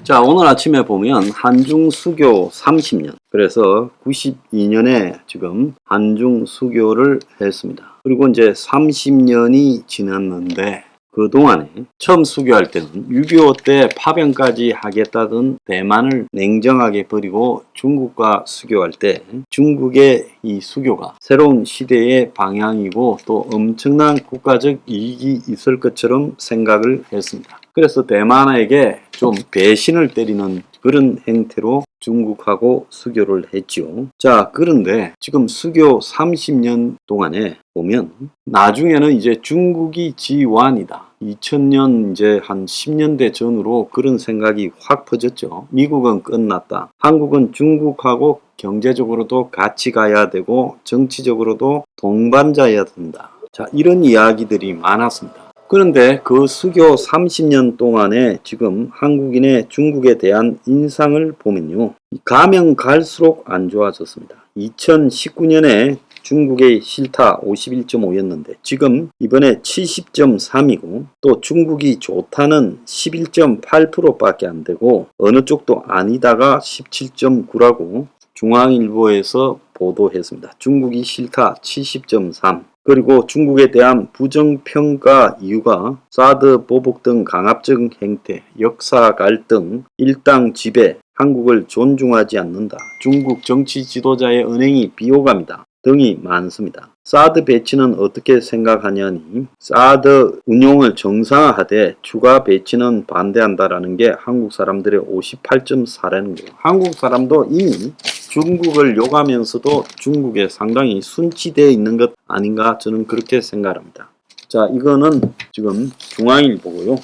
자, 오늘 아침에 보면 한중 수교 30년. 그래서 92년에 지금 한중 수교를 했습니다. 그리고 이제 30년이 지났는데 그동안에 처음 수교할 때는 6.25 때 파병까지 하겠다던 대만을 냉정하게 버리고 중국과 수교할 때 중국의 이 수교가 새로운 시대의 방향이고 또 엄청난 국가적 이익이 있을 것처럼 생각을 했습니다. 그래서 대만에게 좀 배신을 때리는 그런 행태로 중국하고 수교를 했죠. 자, 그런데 지금 수교 30년 동안에 보면 나중에는 이제 중국이 지완이다. 2000년 이제 한 10년대 전후로 그런 생각이 확 퍼졌죠. 미국은 끝났다. 한국은 중국하고 경제적으로도 같이 가야 되고 정치적으로도 동반자여야 된다. 자, 이런 이야기들이 많았습니다. 그런데 그 수교 30년 동안에 지금 한국인의 중국에 대한 인상을 보면요. 가면 갈수록 안 좋아졌습니다. 2019년에 중국의 실타 51.5였는데 지금 이번에 70.3이고 또 중국이 좋다는 11.8%밖에 안 되고 어느 쪽도 아니다가 17.9라고 중앙일보에서 보도했습니다. 중국이 싫다 70.3. 그리고 중국에 대한 부정평가 이유가 사드 보복 등 강압적 행태, 역사 갈등, 일당 지배, 한국을 존중하지 않는다. 중국 정치 지도자의 은행이 비호감이다. 등이 많습니다. 사드 배치는 어떻게 생각하냐니 사드 운용을 정상화하되 추가 배치는 반대한다라는 게 한국 사람들의 58.4라는 거예요. 한국 사람도 이미 중국을 욕하면서도 중국에 상당히 순치되어 있는 것 아닌가 저는 그렇게 생각합니다. 자, 이거는 지금 중앙일보고요.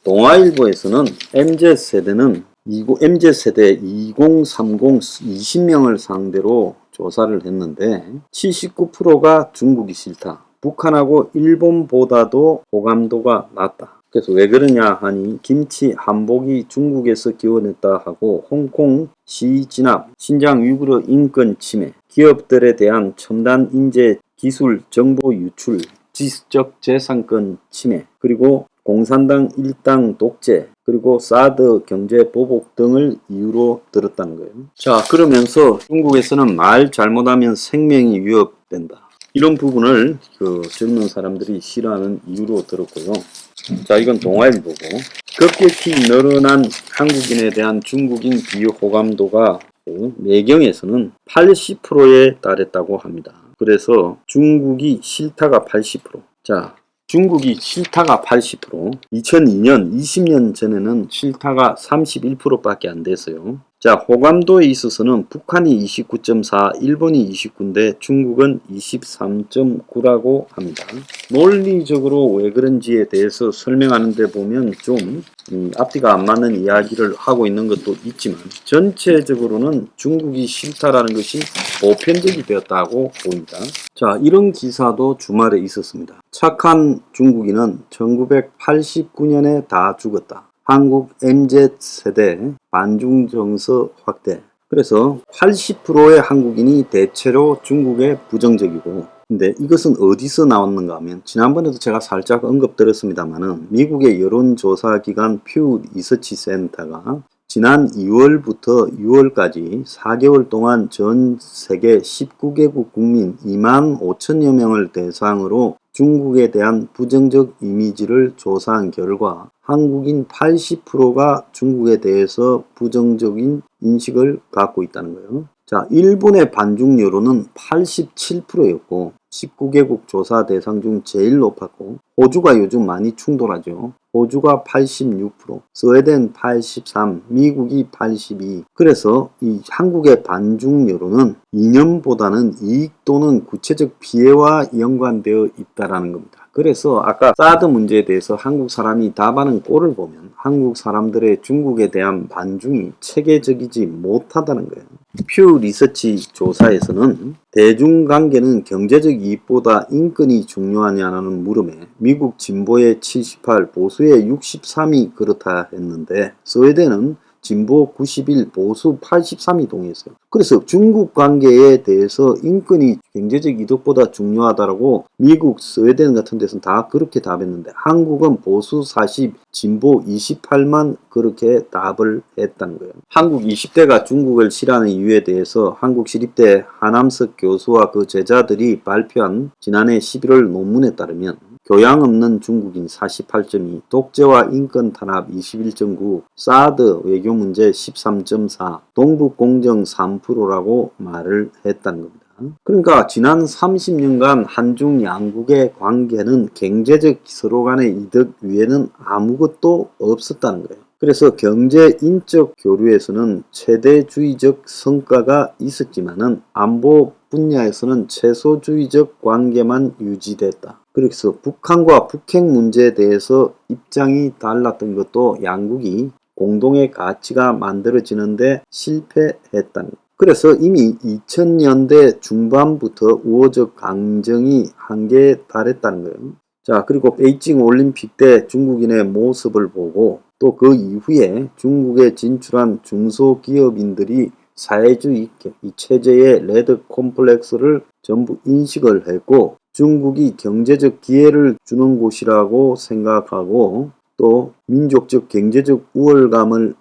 동아일보에서는 MZ세대 2030 20명을 상대로 조사를 했는데 79%가 중국이 싫다. 북한하고 일본보다도 호감도가 낮다. 그래서 왜 그러냐 하니 김치 한복이 중국에서 기원했다 하고 홍콩 시진압, 신장 위구르 인권 침해, 기업들에 대한 첨단 인재 기술 정보 유출, 지적 재산권 침해, 그리고 공산당 일당 독재, 그리고 사드 경제 보복 등을 이유로 들었다는 거예요. 자, 그러면서 중국에서는 말 잘못하면 생명이 위협된다. 이런 부분을 젊은 사람들이 싫어하는 이유로 들었고요. 자, 이건 동아일보고 급격히 늘어난 한국인에 대한 중국인 비호감도가 매경에서는 80%에 달했다고 합니다. 그래서 중국이 싫다가 80%. 자, 중국이 싫다가 80%, 2002년, 20년 전에는 싫다가 31%밖에 안 됐어요. 자, 호감도에 있어서는 북한이 29.4, 일본이 29인데 중국은 23.9라고 합니다. 논리적으로 왜 그런지에 대해서 설명하는 데 보면 좀 앞뒤가 안 맞는 이야기를 하고 있는 것도 있지만 전체적으로는 중국이 싫다라는 것이 보편적이 되었다고 보입니다. 자, 이런 기사도 주말에 있었습니다. 착한 중국인은 1989년에 다 죽었다. 한국 MZ세대 반중정서 확대. 그래서 80%의 한국인이 대체로 중국에 부정적이고, 근데 이것은 어디서 나왔는가 하면 지난번에도 제가 살짝 언급드렸습니다만은 미국의 여론조사기관 퓨 리서치 센터가 지난 2월부터 6월까지 4개월 동안 전 세계 19개국 국민 2만 5천여 명을 대상으로 중국에 대한 부정적 이미지를 조사한 결과 한국인 80%가 중국에 대해서 부정적인 인식을 갖고 있다는 거예요. 자, 일본의 반중 여론은 87%였고 19개국 조사 대상 중 제일 높았고 호주가 요즘 많이 충돌하죠. 호주가 86%, 스웨덴 83%, 미국이 82%. 그래서 이 한국의 반중 여론은 이념보다는 이익 또는 구체적 피해와 연관되어 있다는 겁니다. 그래서 아까 사드 문제에 대해서 한국 사람이 답하는 꼴을 보면 한국 사람들의 중국에 대한 반중이 체계적이지 못하다는 거예요. 퓨 리서치 조사에서는 대중관계는 경제적 이익보다 인권이 중요하냐는 물음에 미국 진보의 78, 보수의 63이 그렇다 했는데 스웨덴은 진보 91, 보수 83이 동의했어요. 그래서 중국 관계에 대해서 인권이 경제적 이득보다 중요하다라고 미국, 스웨덴 같은 데서는 다 그렇게 답했는데 한국은 보수 40, 진보 28만 그렇게 답을 했다는 거예요. 한국 20대가 중국을 싫어하는 이유에 대해서 한국 시립대 하남석 교수와 그 제자들이 발표한 지난해 11월 논문에 따르면 교양 없는 중국인 48.2, 독재와 인권 탄압 21.9, 사드 외교 문제 13.4, 동북 공정 3%라고 말을 했다는 겁니다. 그러니까 지난 30년간 한중 양국의 관계는 경제적 서로 간의 이득 위에는 아무것도 없었다는 거예요. 그래서 경제 인적 교류에서는 최대주의적 성과가 있었지만은 안보 분야에서는 최소주의적 관계만 유지됐다. 그래서 북한과 북핵 문제에 대해서 입장이 달랐던 것도 양국이 공동의 가치가 만들어지는데 실패했다는 거예요. 그래서 이미 2000년대 중반부터 우호적 강정이 한계에 달했다는 거예요. 자, 그리고 베이징 올림픽 때 중국인의 모습을 보고 또 그 이후에 중국에 진출한 중소기업인들이 사회주의 이 체제의 레드 콤플렉스를 전부 인식을 했고 중국이 경제적 기회를 주는 곳이라고 생각하고 또 민족적 경제적 우월감을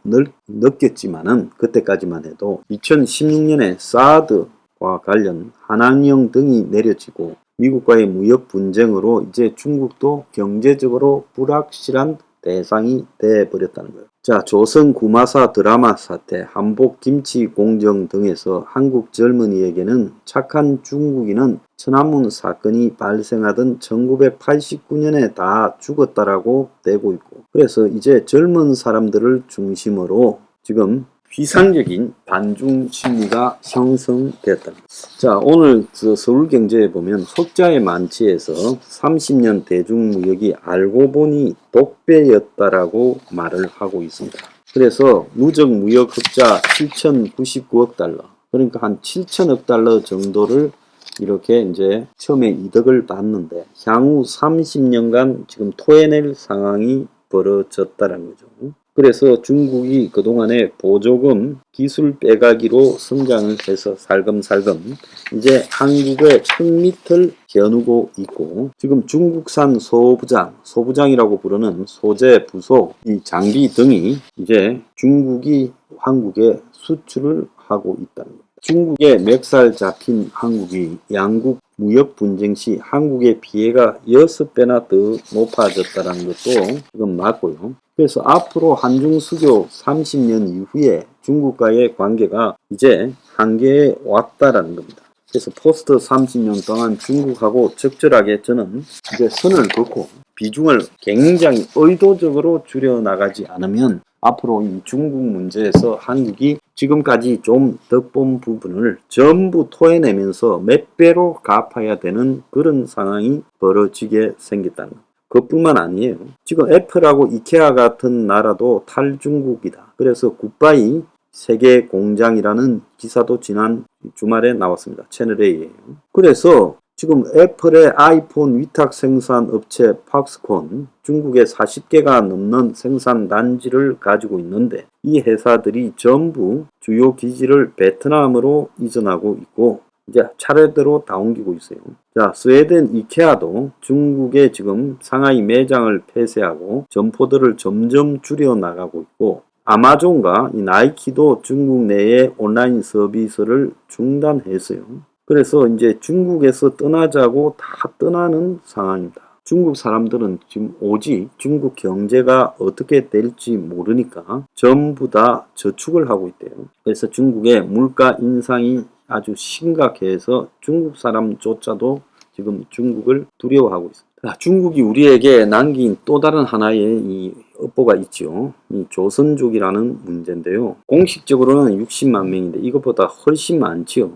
느꼈지만은 그때까지만 해도 2016년에 사드와 관련 한한령 등이 내려지고 미국과의 무역 분쟁으로 이제 중국도 경제적으로 불확실한 대상이 되어버렸다는 거예요. 자, 조선 구마사 드라마 사태, 한복 김치 공정 등에서 한국 젊은이에게는 착한 중국인은 천안문 사건이 발생하던 1989년에 다 죽었다라고 되고 있고 그래서 이제 젊은 사람들을 중심으로 지금 비상적인 반중 심리가 형성됐다. 자, 오늘 서울경제에 보면 흑자의 만치에서 30년 대중무역이 알고 보니 독배였다라고 말을 하고 있습니다. 그래서 누적 무역 흑자 7,099억 달러, 그러니까 한 7천억 달러 정도를 이렇게 이제 처음에 이득을 봤는데 향후 30년간 지금 토해낼 상황이 벌어졌다는 거죠. 그래서 중국이 그동안에 보조금 기술 빼가기로 성장을 해서 살금살금 이제 한국의 흙밑을 겨누고 있고 지금 중국산 소부장이라고 부르는 소재, 부속, 이 장비 등이 이제 중국이 한국에 수출을 하고 있다는 겁니다. 중국에 멱살 잡힌 한국이 양국 무역 분쟁 시 한국의 피해가 6배나 더 높아졌다는 것도 지금 맞고요. 그래서 앞으로 한중 수교 30년 이후에 중국과의 관계가 이제 한계에 왔다라는 겁니다. 그래서 포스트 30년 동안 중국하고 적절하게 저는 이제 선을 긋고 비중을 굉장히 의도적으로 줄여나가지 않으면 앞으로 이 중국 문제에서 한국이 지금까지 좀 덕본 부분을 전부 토해내면서 몇 배로 갚아야 되는 그런 상황이 벌어지게 생겼다는 것. 그것뿐만 아니에요. 지금 애플하고 이케아 같은 나라도 탈중국이다. 그래서 굿바이 세계 공장이라는 기사도 지난 주말에 나왔습니다. 채널A에요. 그래서 지금 애플의 아이폰 위탁 생산 업체 팍스콘 중국에 40개가 넘는 생산 단지를 가지고 있는데 이 회사들이 전부 주요 기지를 베트남으로 이전하고 있고 이제 차례대로 다 옮기고 있어요. 자, 스웨덴 이케아도 중국에 지금 상하이 매장을 폐쇄하고 점포들을 점점 줄여 나가고 있고 아마존과 이 나이키도 중국 내에 온라인 서비스를 중단했어요. 그래서 이제 중국에서 떠나자고 다 떠나는 상황입니다. 중국 사람들은 지금 오직 중국 경제가 어떻게 될지 모르니까 전부 다 저축을 하고 있대요. 그래서 중국의 물가 인상이 아주 심각해서 중국 사람조차도 지금 중국을 두려워하고 있습니다. 중국이 우리에게 남긴 또 다른 하나의 이 업보가 있죠. 이 조선족이라는 문제인데요. 공식적으로는 60만 명인데 이것보다 훨씬 많지요.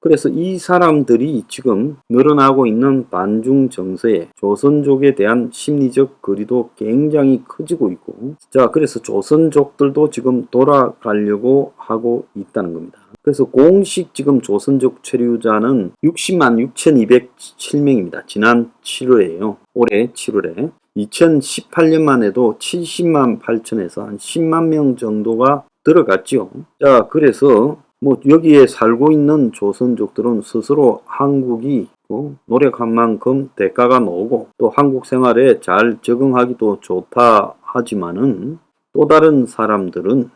그래서 이 사람들이 지금 늘어나고 있는 반중 정서에 조선족에 대한 심리적 거리도 굉장히 커지고 있고 자, 그래서 조선족들도 지금 돌아가려고 하고 있다는 겁니다. 그래서 공식 지금 조선족 체류자는 60만 6,207명입니다. 지난 7월에요. 올해 7월에. 2018년만 해도 70만 8천에서 한 10만 명 정도가 들어갔죠. 자, 그래서 뭐 여기에 살고 있는 조선족들은 스스로 한국이 노력한 만큼 대가가 나오고 또 한국 생활에 잘 적응하기도 좋다 하지만은 또 다른 사람들은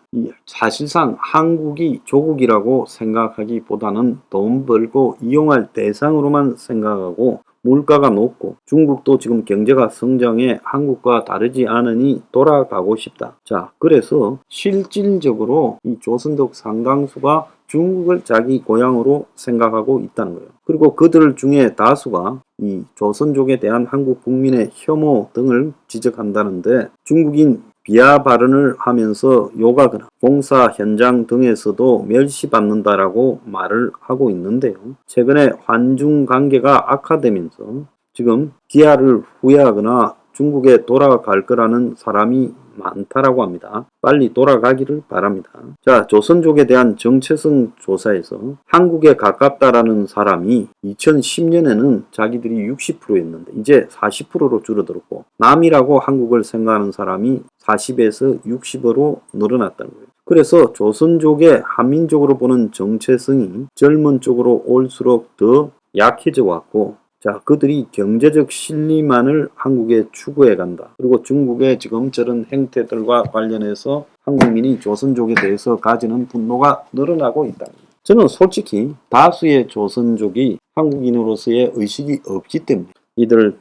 사실상 한국이 조국이라고 생각하기보다는 돈 벌고 이용할 대상으로만 생각하고 물가가 높고 중국도 지금 경제가 성장해 한국과 다르지 않으니 돌아가고 싶다. 자, 그래서 실질적으로 이 조선족 상당수가 중국을 자기 고향으로 생각하고 있다는 거예요. 그리고 그들 중에 다수가 이 조선족에 대한 한국 국민의 혐오 등을 지적한다는데 중국인 비하 발언을 하면서 욕하거나 공사 현장 등에서도 멸시받는다라고 말을 하고 있는데요. 최근에 환중 관계가 악화되면서 지금 귀화를 후회하거나 중국에 돌아갈 거라는 사람이 많다라고 합니다. 빨리 돌아가기를 바랍니다. 자, 조선족에 대한 정체성 조사에서 한국에 가깝다라는 사람이 2010년에는 자기들이 60%였는데 이제 40%로 줄어들었고 남이라고 한국을 생각하는 사람이 40에서 60으로 늘어났다는 거예요. 그래서 조선족의 한민족으로 보는 정체성이 젊은 쪽으로 올수록 더 약해져 왔고 자, 그들이 경제적 실리만을 한국에 추구해 간다. 그리고 중국의 지금 저런 행태들과 관련해서 한국민이 조선족에 대해서 가지는 분노가 늘어나고 있다. 저는 솔직히 다수의 조선족이 한국인으로서의 의식이 없기 때문에 이들이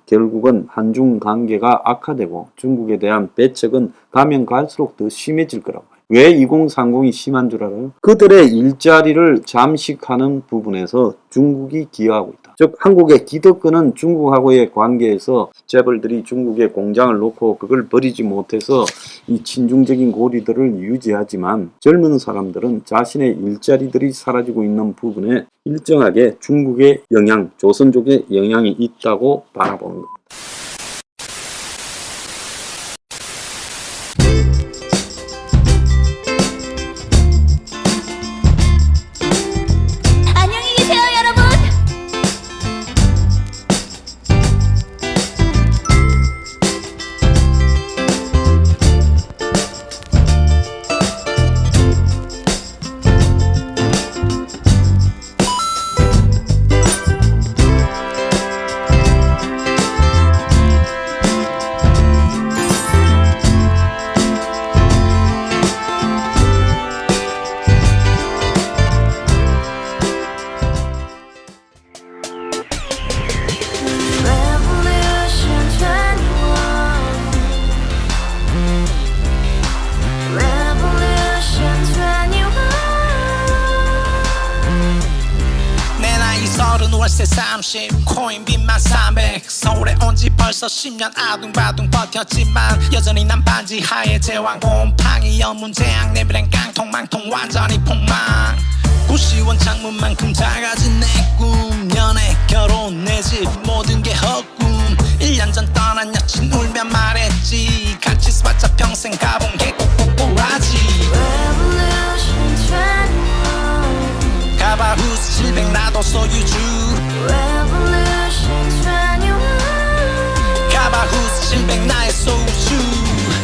결국은 한중 관계가 악화되고 중국에 대한 배척은 가면 갈수록 더 심해질 거라고. 왜 2030이 심한 줄 알아요? 그들의 일자리를 잠식하는 부분에서 중국이 기여하고 있다. 즉 한국의 기득권은 중국하고의 관계에서 재벌들이 중국에 공장을 놓고 그걸 버리지 못해서 이 친중적인 고리들을 유지하지만 젊은 사람들은 자신의 일자리들이 사라지고 있는 부분에 일정하게 중국의 영향, 조선족의 영향이 있다고 바라보는 겁니다. 월세 30 코인빚만 300 서울에 온 지 벌써 10년 아둥바둥 버텼지만 여전히 난 반지 하에 제왕 곰팡이 연문제약 내비랭 깡통 망통 완전히 폭망 구시원 창문만큼 작아진 내 꿈 연애 결혼 내 집 모든 게 헛꿈 1년 전 떠난 여친 울며 말했지 같이 써봤자 평생 가본 게 꼭꼭꼭하지 가바후스 700 나도 소유주 가바후스 700 나의 소유주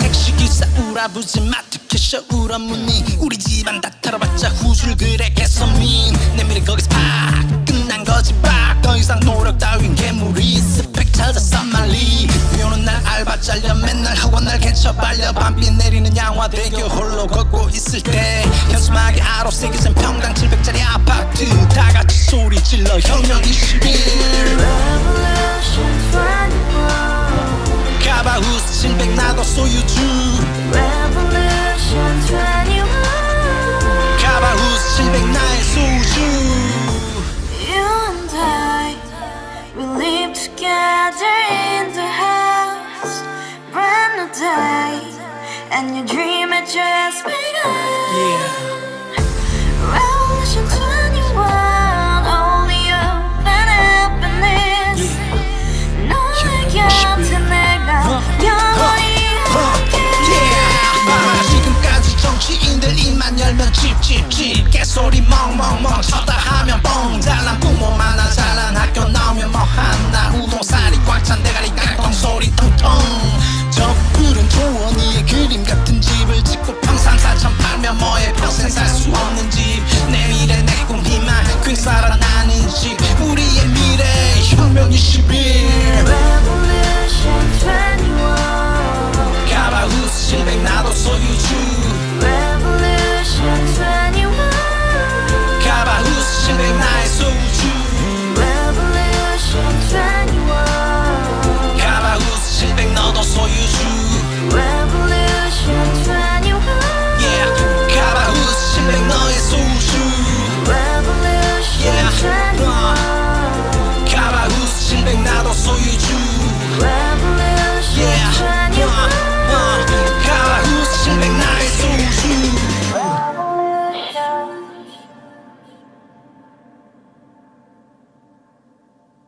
택시기사 우라부지 마트캐셔 울어무니 우리 집안 다 털어봤자 후줄 그래 개선민 내 미래 거기서 팍 끝난 거지 팍 더 이상 노력 따윈 괴물이 스펙 찾아서 말리 비오는 날 알바 잘려 맨날 학원 날 개쳐 발려 밤비 내리는 양화대교 홀로 걷고 있을 때 현수막에 아로 새겨진 평당 700짜리 아파트 다같이 소리 질러 혁명 21 가바후스 700 나도 소유주 가바후스 700 나의 소유주 We live together in the house, brand new day, and your dream had just begun.